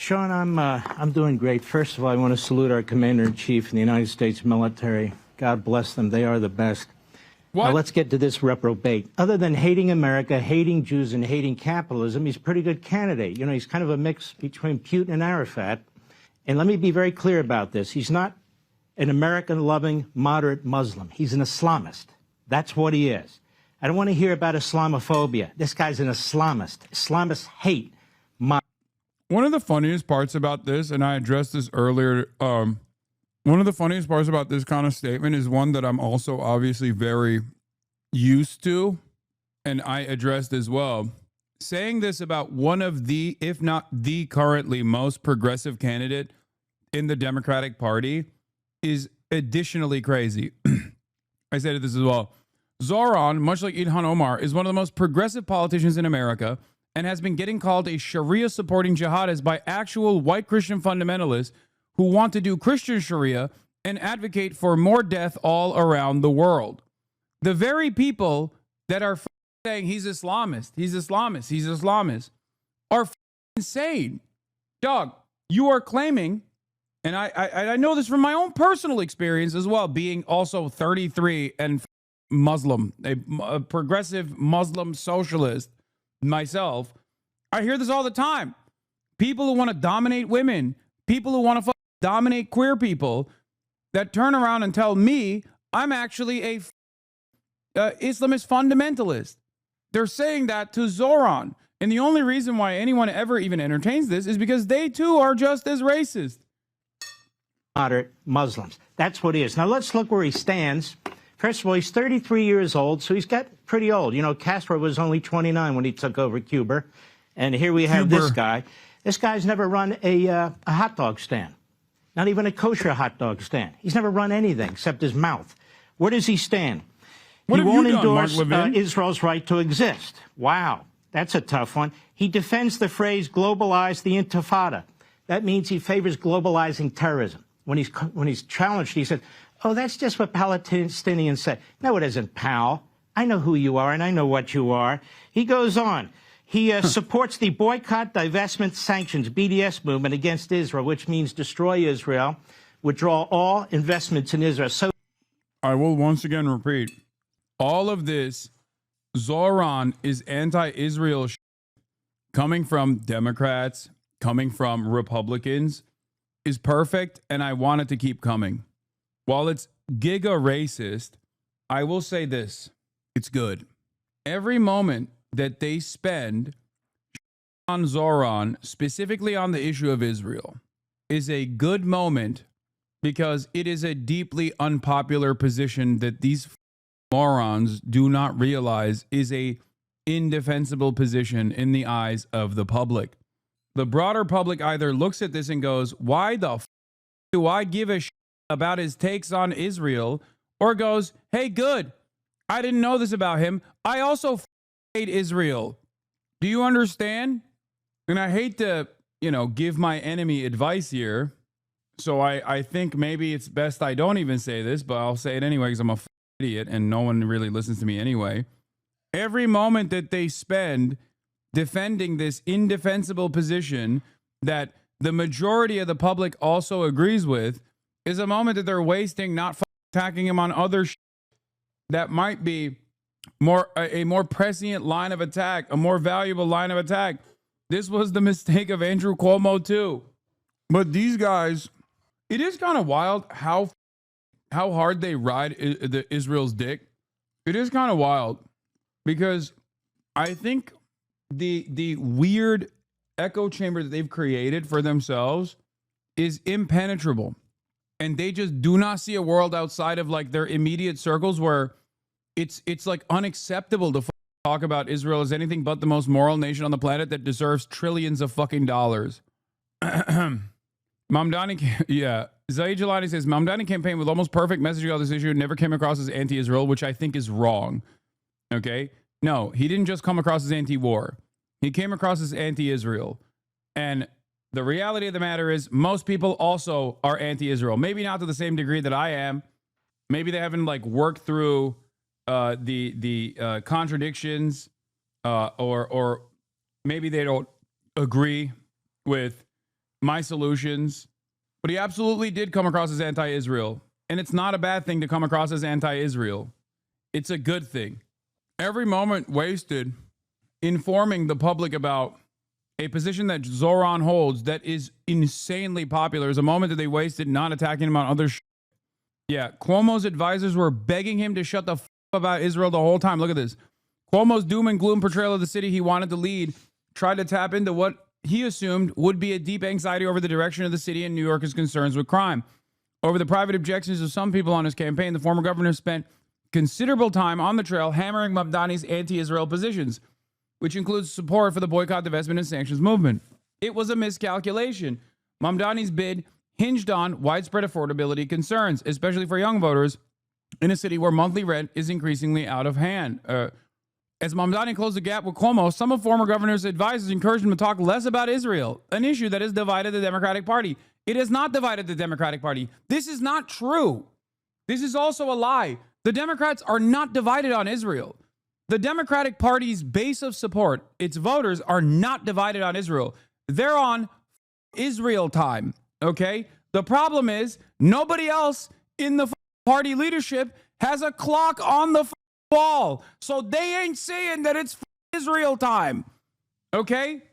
Sean, I'm doing great. First of all, I want to salute our Commander-in-Chief in the United States military. God bless them. They are the best. What? Now, let's get to this reprobate. Other than hating America, hating Jews, and hating capitalism, he's a pretty good candidate. You know, he's kind of a mix between Putin and Arafat. And let me be very clear about this. He's not an American-loving, moderate Muslim. He's an Islamist. That's what he is. I don't want to hear about Islamophobia. This guy's an Islamist. Islamists hate One of the funniest parts about this, and I addressed this earlier, one of the funniest parts about this kind of statement is one that I'm also obviously very used to, and I addressed as well. Saying this about one of the, if not the currently most progressive candidate in the Democratic Party is additionally crazy. I said this as well. Zohran, much like Ilhan Omar, is one of the most progressive politicians in America and has been getting called a Sharia-supporting jihadist by actual white Christian fundamentalists who want to do Christian Sharia and advocate for more death all around the world. The very people that are saying he's Islamist, he's Islamist, he's Islamist, are insane. Dog, you are claiming, and I know this from my own personal experience as well, being also 33 and Muslim, a progressive Muslim socialist myself. I hear this all the time. People who want to dominate women, people who want to dominate queer people, that turn around and tell me I'm actually a Islamist fundamentalist. They're saying that to Zohran. And the only reason why anyone ever even entertains this is because they too are just as racist. Moderate Muslims. That's what he is. Now let's look where he stands. First of all, he's 33 years old, so he's got pretty old. You know, Castro was only 29 when he took over Cuba. And here we have this guy. This guy's never run a hot dog stand, not even a kosher hot dog stand. He's never run anything except his mouth. Where does he stand? What he have won't you done, endorse Mark Levin? Israel's right to exist. Wow, that's a tough one. He defends the phrase globalize the intifada. That means he favors globalizing terrorism. When he's challenged, he said, oh, that's just what Palestinians say. No, it isn't, pal. I know who you are, and I know what you are. He goes on. He supports the boycott, divestment, sanctions, BDS movement against Israel, which means destroy Israel, withdraw all investments in Israel. So I will once again repeat, all of this, Zohran is anti-Israel coming from Democrats, coming from Republicans, is perfect, and I want it to keep coming. While it's giga racist, I will say this. It's good. Every moment that they spend on Zohran, specifically on the issue of Israel, is a good moment because it is a deeply unpopular position that these morons do not realize is a indefensible position in the eyes of the public. The broader public either looks at this and goes, why the f do I give a shit about his takes on Israel, or goes, hey, good, I didn't know this about him. I also hate Israel. Do you understand? And I hate to, give my enemy advice here. So I think maybe it's best I don't even say this, but I'll say it anyway because I'm a idiot and no one really listens to me anyway. Every moment that they spend defending this indefensible position that the majority of the public also agrees with is a moment that they're wasting not attacking him on other that might be a more prescient line of attack, a more valuable line of attack. This was the mistake of Andrew Cuomo too. But these guys, it is kind of wild how hard they ride Israel's dick. It is kind of wild because I think the weird echo chamber that they've created for themselves is impenetrable. And they just do not see a world outside of like their immediate circles where it's like unacceptable to talk about Israel as anything but the most moral nation on the planet that deserves trillions of fucking dollars. Mamdani, yeah. Zaid Jalani says, Mamdani campaign with almost perfect messaging on this issue never came across as anti-Israel, which I think is wrong. Okay? No, he didn't just come across as anti-war. He came across as anti-Israel. And the reality of the matter is most people also are anti-Israel. Maybe not to the same degree that I am. Maybe they haven't like worked through the contradictions or maybe they don't agree with my solutions, but he absolutely did come across as anti-Israel. And it's not a bad thing to come across as anti-Israel. It's a good thing. Every moment wasted informing the public about a position that Zohran holds that is insanely popular is a moment that they wasted not attacking him on other Yeah, Cuomo's advisors were begging him to shut the about Israel the whole time. Look at this. Cuomo's doom and gloom portrayal of the city he wanted to lead tried to tap into what he assumed would be a deep anxiety over the direction of the city and New York's concerns with crime. Over the private objections of some people on his campaign, the former governor spent considerable time on the trail hammering Mamdani's anti-Israel positions, which includes support for the boycott, divestment, and sanctions movement. It was a miscalculation. Mamdani's bid hinged on widespread affordability concerns, especially for young voters in a city where monthly rent is increasingly out of hand. As Mamdani closed the gap with Cuomo, some of former governor's advisors encouraged him to talk less about Israel, an issue that has divided the Democratic Party. It has not divided the Democratic Party. This is not true. This is also a lie. The Democrats are not divided on Israel. The Democratic Party's base of support, its voters, are not divided on Israel. They're on Israel time, okay? The problem is nobody else in the party leadership has a clock on the wall, so they ain't saying that it's Israel time, okay?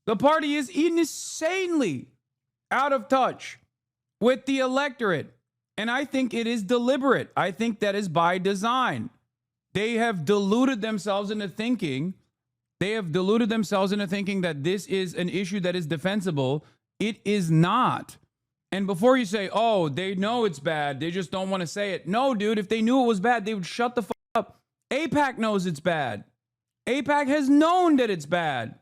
The party is insanely out of touch with the electorate, and I think it is deliberate. I think that is by design. They have deluded themselves into thinking that this is an issue that is defensible. It is not. And before you say, oh, they know it's bad, they just don't want to say it. No, dude, if they knew it was bad, they would shut the up. AIPAC knows it's bad. AIPAC has known that it's bad.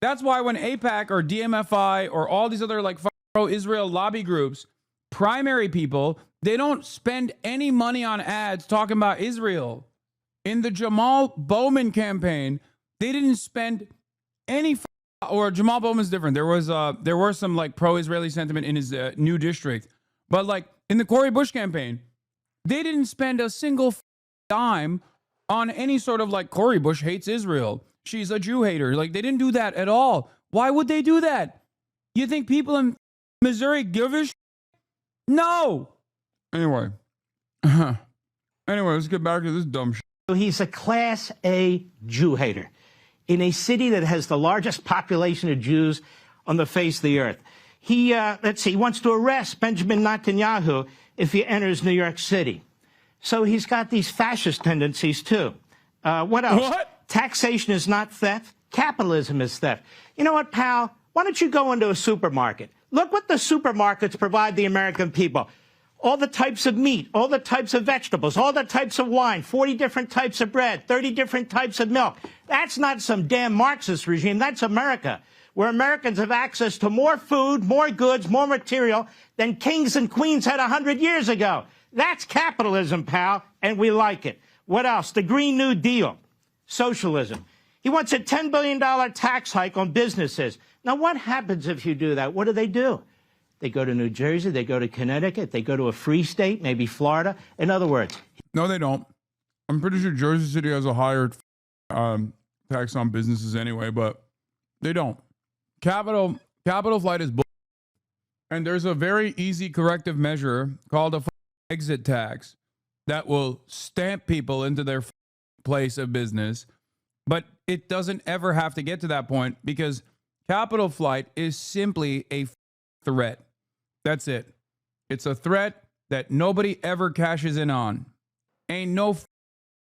That's why when AIPAC or DMFI or all these other like pro-Israel lobby groups, primary people, they don't spend any money on ads talking about Israel. In the Jamal Bowman campaign, they didn't spend any or Jamal Bowman's different. There were some like pro-Israeli sentiment in his new district. But like in the Cori Bush campaign, they didn't spend a single dime on any sort of like Cori Bush hates Israel. She's a Jew hater. Like they didn't do that at all. Why would they do that? You think people in Missouri give a No. Anyway. Let's get back to this dumb shit. He's a Class A Jew hater in a city that has the largest population of Jews on the face of the earth. He wants to arrest Benjamin Netanyahu if he enters New York City. So he's got these fascist tendencies, too. What else? What? Taxation is not theft. Capitalism is theft. You know what, pal? Why don't you go into a supermarket? Look what the supermarkets provide the American people. All the types of meat, all the types of vegetables, all the types of wine, 40 different types of bread, 30 different types of milk. That's not some damn Marxist regime. That's America, where Americans have access to more food, more goods, more material than kings and queens had 100 years ago. That's capitalism, pal, and we like it. What else? The Green New Deal, socialism. He wants a $10 billion tax hike on businesses. Now, what happens if you do that? What do? They go to New Jersey, they go to Connecticut, they go to a free state, maybe Florida. In other words... No, they don't. I'm pretty sure Jersey City has a higher tax on businesses anyway, but they don't. Capital flight is bull. And there's a very easy corrective measure called a exit tax that will stamp people into their place of business. But it doesn't ever have to get to that point because capital flight is simply a threat. That's it. It's a threat that nobody ever cashes in on. Ain't no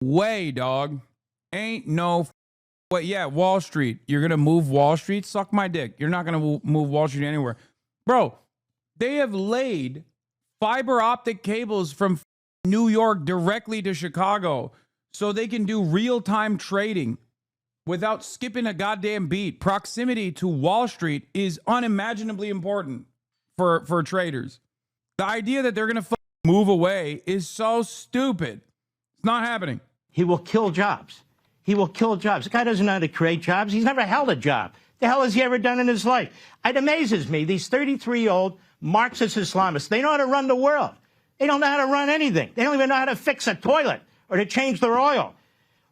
way, dog. Ain't no way. Yeah, Wall Street. You're going to move Wall Street? Suck my dick. You're not going to move Wall Street anywhere. Bro, they have laid fiber optic cables from New York directly to Chicago so they can do real-time trading without skipping a goddamn beat. Proximity to Wall Street is unimaginably important for traders. The idea that they're going to move away is so stupid. It's not happening. He will kill jobs. He will kill jobs. The guy doesn't know how to create jobs. He's never held a job. The hell has he ever done in his life? It amazes me. These 33-year-old Marxist Islamists, they know how to run the world. They don't know how to run anything. They don't even know how to fix a toilet or to change their oil.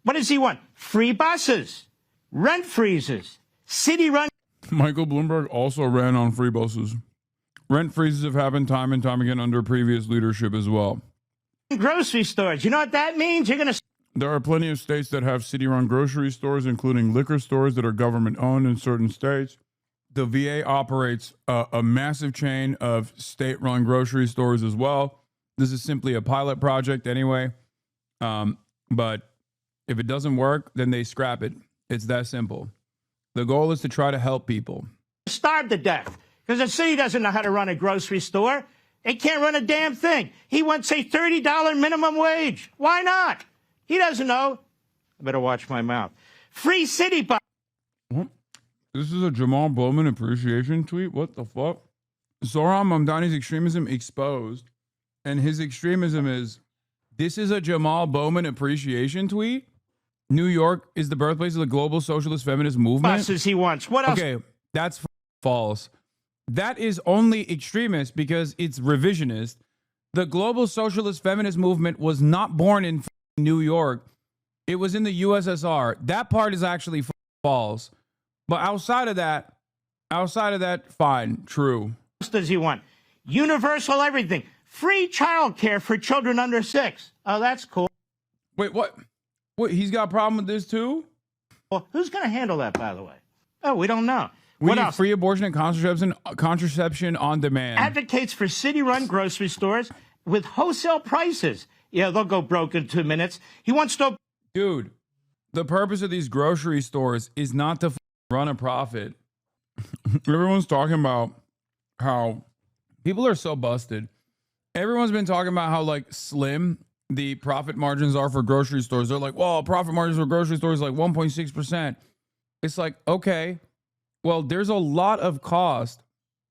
What does he want? Free buses, rent freezes, city run. Michael Bloomberg also ran on free buses. Rent freezes have happened time and time again under previous leadership as well. Grocery stores. You know what that means? You're going to... There are plenty of states that have city-run grocery stores, including liquor stores that are government-owned in certain states. The VA operates a massive chain of state-run grocery stores as well. This is simply a pilot project anyway. But if it doesn't work, then they scrap it. It's that simple. The goal is to try to help people. Starve to death because the city doesn't know how to run a grocery store. They can't run a damn thing. He wants a $30 minimum wage. Why not? He doesn't know. I better watch my mouth. Free city bus. What? This is a Jamal Bowman appreciation tweet? What the fuck? Zohran Mamdani's extremism exposed. And his extremism is, this is a Jamal Bowman appreciation tweet? New York is the birthplace of the global socialist feminist movement? Buses he wants. What else? Okay, that's false. That is only extremist because it's revisionist. The global socialist feminist movement was not born in New York. It was in the USSR. That part is actually false. But outside of that, fine, true. What does he want? Universal everything. Free child care for children under 6. Oh, that's cool. Wait, what? Wait, he's got a problem with this too? Well, who's going to handle that, by the way? Oh, we don't know. We what need else? Free abortion and contraception on demand. Advocates for city-run grocery stores with wholesale prices. Yeah, they'll go broke in 2 minutes. He wants to... Dude, the purpose of these grocery stores is not to run a profit. Everyone's talking about how people are so busted. Everyone's been talking about how like slim the profit margins are for grocery stores. They're like, well, profit margins for grocery stores like 1.6%. It's like, okay, well, there's a lot of cost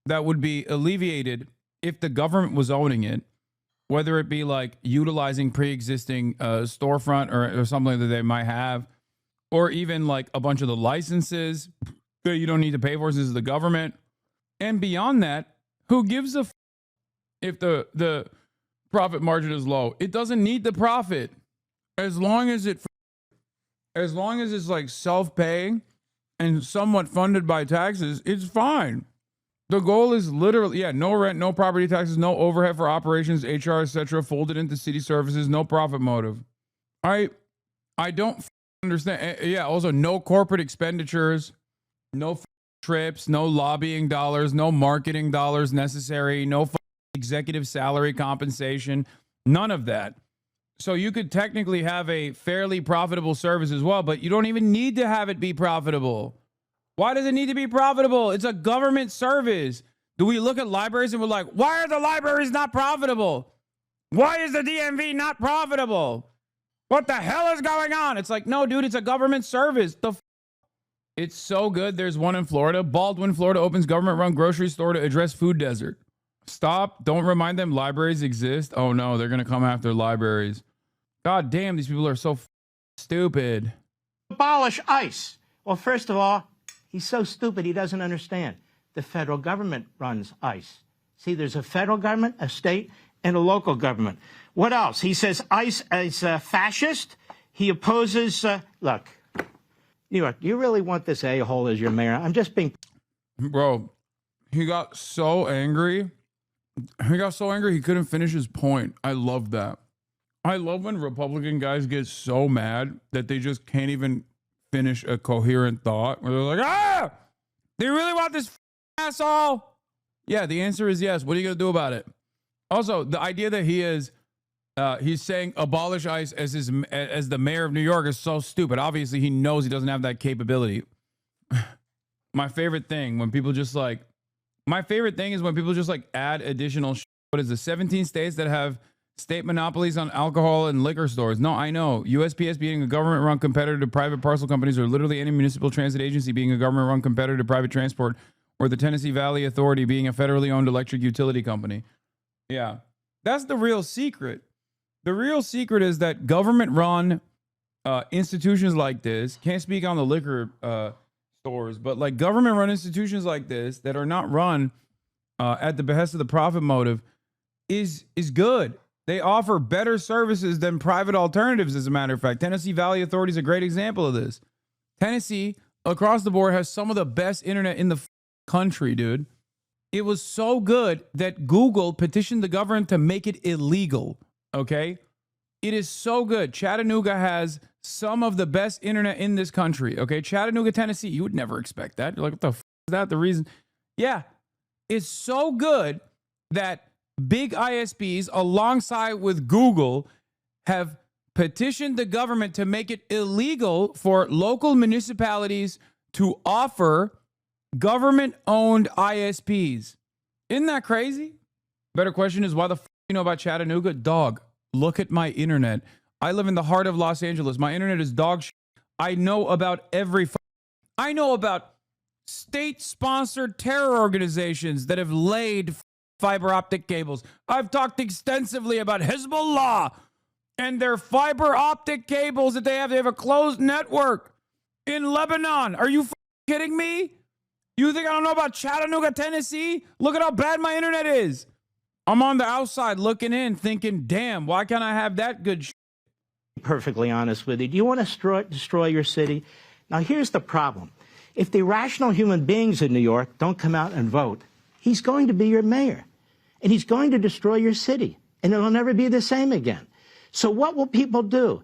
that would be alleviated if the government was owning it, whether it be like utilizing pre-existing storefront or something that they might have, or even like a bunch of the licenses that you don't need to pay for since it's the government. And beyond that, who gives a if the profit margin is low? It doesn't need the profit. As long as it's like self-paying and somewhat funded by taxes, it's fine. The goal is literally, no rent, no property taxes, no overhead for operations, HR, etc., folded into city services, no profit motive. I don't understand. Yeah, also no corporate expenditures, no trips, no lobbying dollars, no marketing dollars necessary, no executive salary compensation, none of that. So you could technically have a fairly profitable service as well, but you don't even need to have it be profitable. Why does it need to be profitable? It's a government service. Do we look at libraries and we're like, why are the libraries not profitable? Why is the DMV not profitable? What the hell is going on? It's like, no, dude, it's a government service. It's so good. There's one in Florida. Baldwin, Florida opens government-run grocery store to address food desert. Stop. Don't remind them libraries exist. Oh, no, they're going to come after libraries. God damn, these people are so stupid. Abolish ICE. Well, first of all, he's so stupid he doesn't understand. The federal government runs ICE. See, there's a federal government, a state, and a local government. What else? He says ICE is fascist. He opposes... look, New York, do you really want this a-hole as your mayor? I'm just being... Bro, he got so angry. He couldn't finish his point. I love that. I love when Republican guys get so mad that they just can't even finish a coherent thought. Where they're like, do you really want this asshole? Yeah, the answer is yes. What are you going to do about it? Also, the idea that he's saying abolish ICE as the mayor of New York is so stupid. Obviously, he knows he doesn't have that capability. My favorite thing is when people just like add additional what is it, 17 states that have state monopolies on alcohol and liquor stores. No, I know. USPS being a government-run competitor to private parcel companies, or literally any municipal transit agency being a government-run competitor to private transport, or the Tennessee Valley Authority being a federally owned electric utility company. Yeah, that's the real secret. The real secret is that government-run institutions like this, can't speak on the liquor stores, but like government-run institutions like this that are not run at the behest of the profit motive is good. They offer better services than private alternatives, as a matter of fact. Tennessee Valley Authority is a great example of this. Tennessee across the board has some of the best internet in the country, dude. It was so good that Google petitioned the government to make it illegal, okay? It is so good. Chattanooga has some of the best internet in this country, okay? Chattanooga, Tennessee, you would never expect that. You're like, what the is that? The reason? Yeah, it's so good that big ISPs alongside with Google have petitioned the government to make it illegal for local municipalities to offer government-owned ISPs. Isn't that crazy? Better question is, why the you know about Chattanooga? Dog, look at my internet. I live in the heart of Los Angeles. My internet is dog shit. I know about I know about state-sponsored terror organizations that have laid fiber optic cables. I've talked extensively about Hezbollah and their fiber optic cables that they have. They have a closed network in Lebanon. Are you kidding me? You think I don't know about Chattanooga, Tennessee? Look at how bad my internet is. I'm on the outside looking in thinking, damn, why can't I have that good shit? Perfectly honest with you. Do you want to destroy your city? Now, here's the problem. If the rational human beings in New York don't come out and vote, he's going to be your mayor. And he's going to destroy your city. And it'll never be the same again. So what will people do?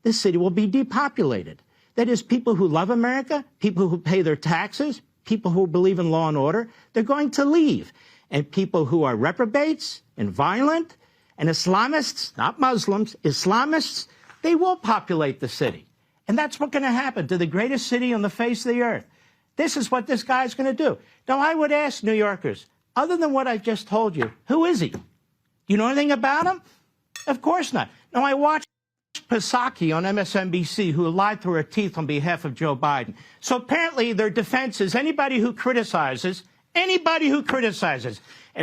This city will be depopulated. That is, people who love America, people who pay their taxes, people who believe in law and order, they're going to leave. And people who are reprobates and violent and Islamists, not Muslims, Islamists, they will populate the city. And that's what's going to happen to the greatest city on the face of the earth. This is what this guy's going to do. Now, I would ask New Yorkers, other than what I've just told you, who is he? Do you know anything about him? Of course not. Now, I watched Psaki on MSNBC, who lied through her teeth on behalf of Joe Biden. So apparently their defense is anybody who criticizes an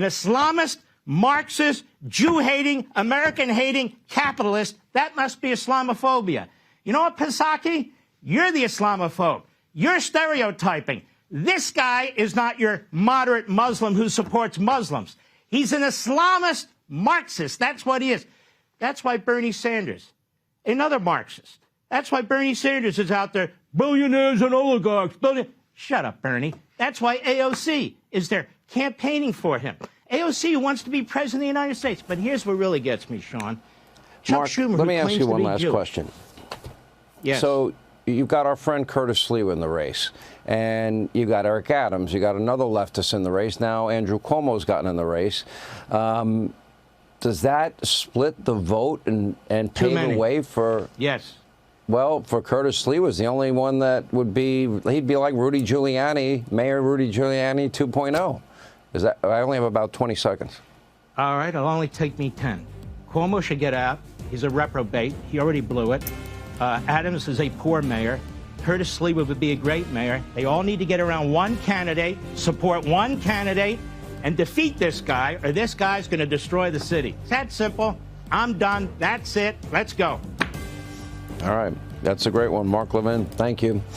Islamist, Marxist, Jew-hating, American-hating capitalist, that must be Islamophobia. You know what, Psaki? You're the Islamophobe. You're stereotyping. This guy is not your moderate Muslim who supports Muslims. He's an Islamist Marxist. That's what he is. That's why Bernie Sanders, another Marxist, that's why Bernie Sanders is out there, billionaires and oligarchs. Shut up, Bernie. That's why AOC is there campaigning for him. AOC wants to be president of the United States. But here's what really gets me, Sean. Chuck Mark, Schumer, let me ask you one last Jew. question. Yes. So you've got our friend Curtis Lee in the race, and you got Eric Adams. You got another leftist in the race. Now Andrew Cuomo's gotten in the race. Does that split the vote and pave the way for? Yes. Well, for Curtis Lee was the only one that would be, he'd be like Rudy Giuliani, Mayor Rudy Giuliani 2.0. Is that, I only have about 20 seconds. All right, it'll only take me 10. Cuomo should get out. He's a reprobate. He already blew it. Adams is a poor mayor. Curtis Lee would be a great mayor. They all need to get around one candidate, support one candidate, and defeat this guy, or this guy's going to destroy the city. It's that simple. I'm done. That's it. Let's go. All right. That's a great one. Mark Levin, thank you.